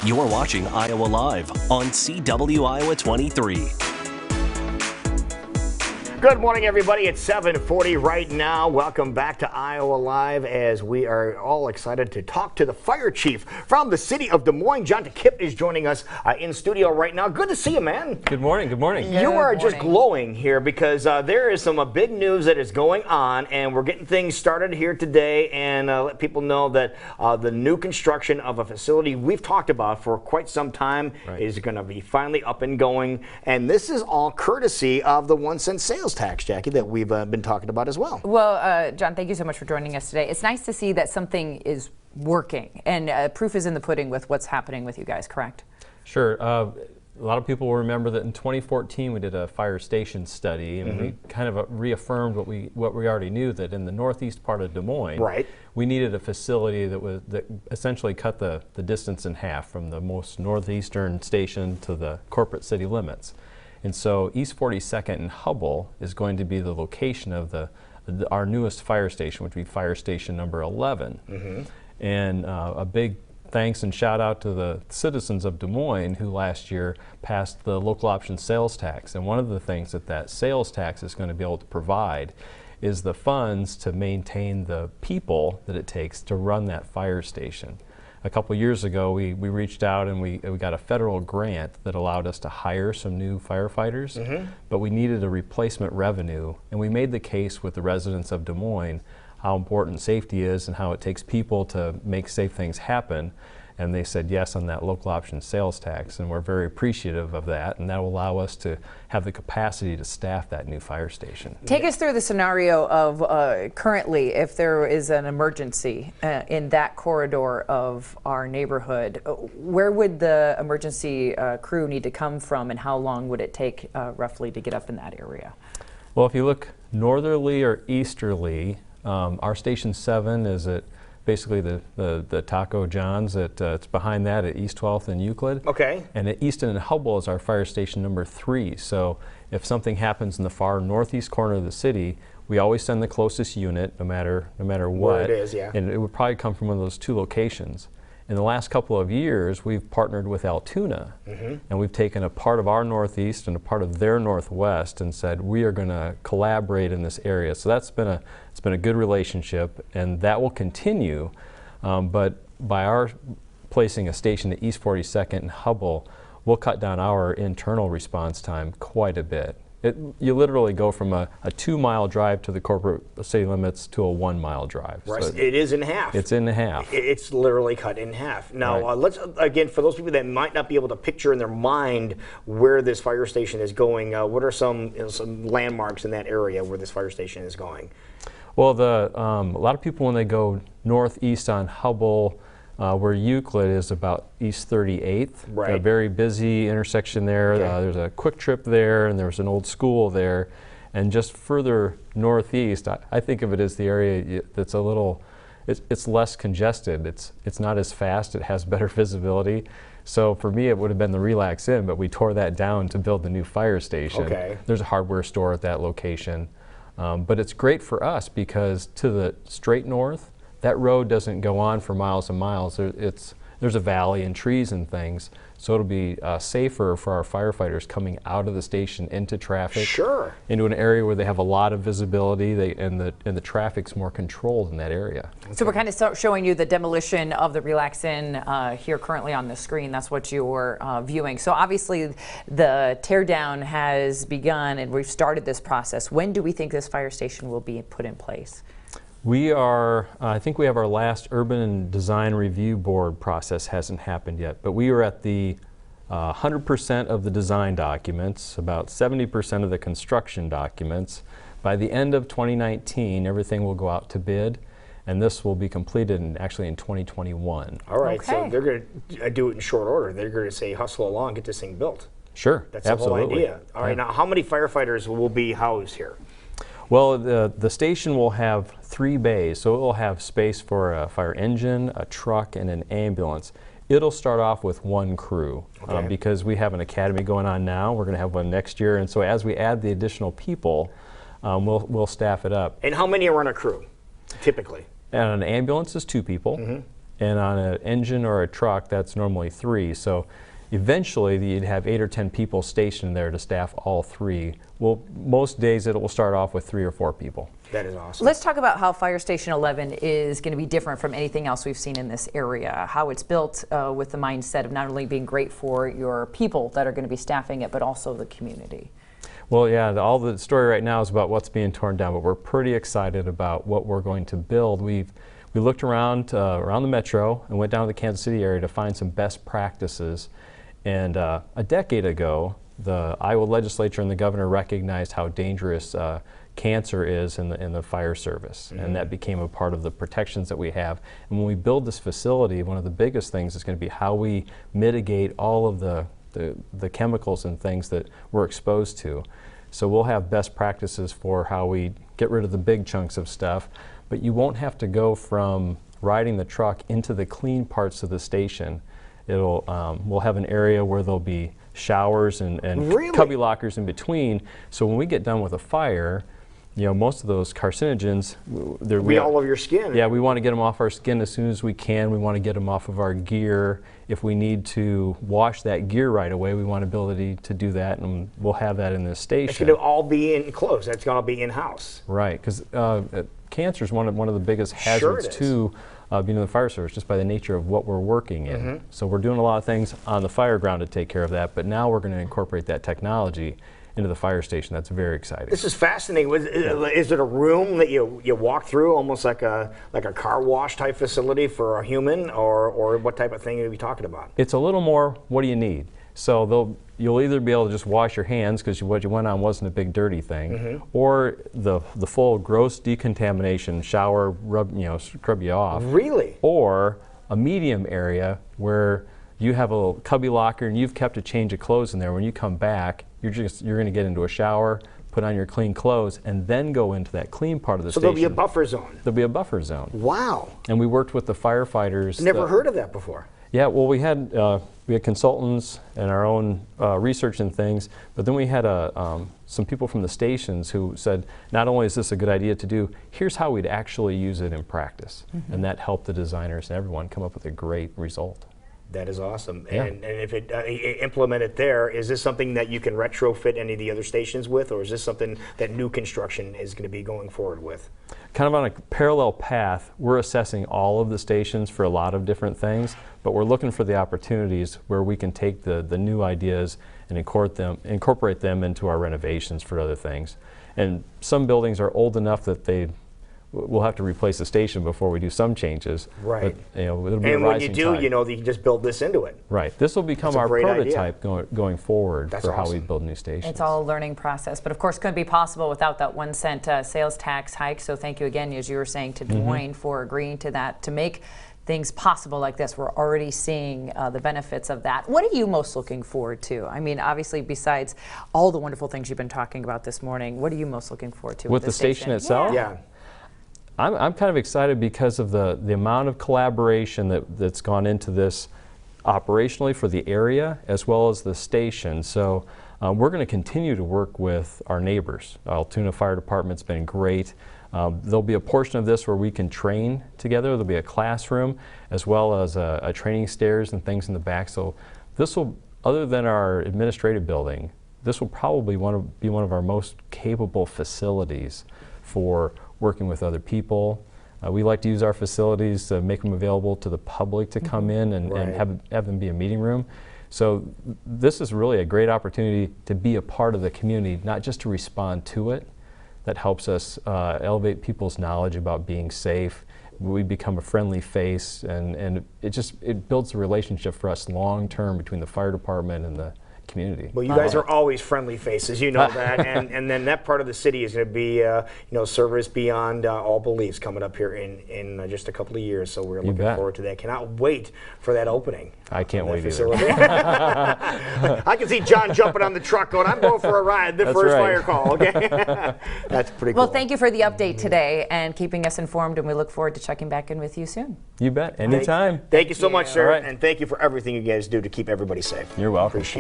You're watching Iowa Live on CW Iowa 23. Good morning, everybody. It's 7:40 right now. Welcome back to Iowa Live as we are all excited to talk to the fire chief from the city of Des Moines. John DeKipp is joining us in studio right now. Good to see you, man. Good morning. Good morning. You are just glowing here because there is some big news that is going on, and we're getting things started here today and let people know that the new construction of a facility we've talked about for quite some time is going to be finally up and going. And this is all courtesy of the 1 cent sales tax, Jackie, that we've been talking about as well. Well, John, thank you so much for joining us today. It's nice to see that something is working, and proof is in the pudding with what's happening with you guys, correct? Sure. A lot of people will remember that in 2014 we did a fire station study, and we kind of reaffirmed what we already knew, that in the northeast part of Des Moines, we needed a facility that essentially cut the distance in half from the most northeastern station to the corporate city limits. And so East 42nd and Hubble is going to be the location of our newest fire station, which would be fire station number 11. And a big thanks and shout out to the citizens of Des Moines who last year passed the local option sales tax. And one of the things that sales tax is going to be able to provide is the funds to maintain the people that it takes to run that fire station. A couple years ago, we reached out and we got a federal grant that allowed us to hire some new firefighters, but we needed a replacement revenue, and we made the case with the residents of Des Moines how important safety is and how it takes people to make safe things happen. And they said yes on that local option sales tax, and we're very appreciative of that, and that will allow us to have the capacity to staff that new fire station. Take us through the scenario of currently, if there is an emergency in that corridor of our neighborhood, where would the emergency crew need to come from, and how long would it take roughly to get up in that area? Well, if you look northerly or easterly, our Station 7 is at basically the Taco John's. It's behind that at East 12th and Euclid. Okay. And at Easton and Hubble is our fire station number 3. So if something happens in the far northeast corner of the city, we always send the closest unit, no matter what. Where it is, yeah. And it would probably come from one of those 2 locations. In the last couple of years, we've partnered with Altoona, and we've taken a part of our northeast and a part of their northwest and said we are going to collaborate in this area. So it's been a good relationship, and that will continue. But by our placing a station at East 42nd and Hubble, we'll cut down our internal response time quite a bit. You literally go from a 2-mile drive to the corporate city limits to a 1-mile drive. Right, So it is in half. It's in half. It's literally cut in half. Now, let's, again, for those people that might not be able to picture in their mind where this fire station is going, what are some landmarks in that area where this fire station is going? Well, a lot of people, when they go northeast on Hubble, where Euclid is about East 38th, a very busy intersection there. There's a Quick Trip there, and there's an old school there. And just further northeast, I think of it as the area that's a little, it's less congested. It's not as fast. It has better visibility. So for me, it would have been the Relax Inn, but we tore that down to build the new fire station. There's a hardware store at that location. But it's great for us because to the straight north, that road doesn't go on for miles and miles. There's a valley and trees and things, so it'll be safer for our firefighters coming out of the station into traffic, into an area where they have a lot of visibility, and the traffic's more controlled in that area. So we're kind of showing you the demolition of the Relax Inn here currently on the screen. That's what you're viewing. So obviously the tear down has begun, and we've started this process. When do we think this fire station will be put in place? We are, I think we have our last urban design review board process hasn't happened yet, but we are at the 100% of the design documents, about 70% of the construction documents. By the end of 2019, everything will go out to bid, and this will be completed actually in 2021. All right, so they're going to do it in short order. They're going to say, hustle along, get this thing built. Sure, that's the whole idea. All right, now how many firefighters will be housed here? Well, the station will have 3 bays, so it will have space for a fire engine, a truck, and an ambulance. It'll start off with 1 crew because we have an academy going on now. We're going to have one next year, and so as we add the additional people, we'll staff it up. And how many are on a crew, typically? And an ambulance is 2 people, and on an engine or a truck, that's normally 3. So eventually, you'd have 8 or 10 people stationed there to staff all 3. Well, most days it will start off with 3 or 4 people. That is awesome. Let's talk about how Fire Station 11 is going to be different from anything else we've seen in this area, how it's built with the mindset of not only being great for your people that are going to be staffing it, but also the community. Well, yeah, all the story right now is about what's being torn down, but we're pretty excited about what we're going to build. We looked around the metro and went down to the Kansas City area to find some best practices. And a decade ago, the Iowa legislature and the governor recognized how dangerous cancer is in the fire service, and that became a part of the protections that we have. And when we build this facility, one of the biggest things is going to be how we mitigate all of the chemicals and things that we're exposed to. So we'll have best practices for how we get rid of the big chunks of stuff, but you won't have to go from riding the truck into the clean parts of the station. We'll have an area where there'll be showers and Really? cubby lockers in between. So when we get done with a fire, you know, most of those carcinogens, They'll be all over your skin. Yeah, we want to get them off our skin as soon as we can. We want to get them off of our gear. If we need to wash that gear right away, we want ability to do that, and we'll have that in this station. It's going to all be enclosed. That's going to be in-house. Right, because cancer is one of the biggest hazards to being in the fire service, just by the nature of what we're working in. So we're doing a lot of things on the fire ground to take care of that, but now we're going to incorporate that technology into the fire station. That's very exciting. This is fascinating. Is it a room that you walk through, almost like a car wash type facility for a human, or what type of thing are we talking about? It's a little more, what do you need? So you'll either be able to just wash your hands because what you went on wasn't a big dirty thing, or the full gross decontamination shower, scrub you off. Really? Or a medium area where you have a cubby locker and you've kept a change of clothes in there. When you come back, you're going to get into a shower, put on your clean clothes, and then go into that clean part of the station. So there'll be a buffer zone. There'll be a buffer zone. Wow. And we worked with the firefighters. Never heard of that before. Yeah, well, we had consultants and our own research and things, but then we had some people from the stations who said, not only is this a good idea to do, here's how we'd actually use it in practice. And that helped the designers and everyone come up with a great result. That is awesome. Yeah. And if it implemented there, is this something that you can retrofit any of the other stations with, or is this something that new construction is going to be going forward with? Kind of on a parallel path, we're assessing all of the stations for a lot of different things, but we're looking for the opportunities where we can take the new ideas and incorporate them into our renovations for other things. And some buildings are old enough that we'll have to replace the station before we do some changes. Right. But, it'll be and a when you rising do, tide. you can just build this into it. Right. This will become our prototype going forward for how we build new stations. It's all a learning process, but of course couldn't be possible without that 1 cent sales tax hike. So thank you again, as you were saying, to Des Moines for agreeing to that, to make things possible like this. We're already seeing the benefits of that. What are you most looking forward to? I mean, obviously, besides all the wonderful things you've been talking about this morning, what are you most looking forward to with the station itself? Yeah. I'm kind of excited because of the amount of collaboration that's gone into this operationally for the area as well as the station. So we're going to continue to work with our neighbors. Altoona Fire Department's been great. There'll be a portion of this where we can train together. There'll be a classroom as well as a training stairs and things in the back. So this will, other than our administrative building, this will probably be one of our most capable facilities for working with other people. We like to use our facilities to make them available to the public to come in and have them be a meeting room. So this is really a great opportunity to be a part of the community, not just to respond to it. That helps us elevate people's knowledge about being safe. We become a friendly face, and it builds a relationship for us long term between the fire department and the community. Well, you guys are always friendly faces, you know that, and then that part of the city is going to be, service beyond all beliefs coming up here in just a couple of years. So we're looking forward to that. Cannot wait for that opening. I can't wait either. I can see John jumping on the truck going, I'm going for a ride, the first fire call, okay? That's pretty cool. Well, thank you for the update today and keeping us informed, and we look forward to checking back in with you soon. You bet, anytime. Thank you so much, sir, and thank you for everything you guys do to keep everybody safe. You're welcome. Appreciate it.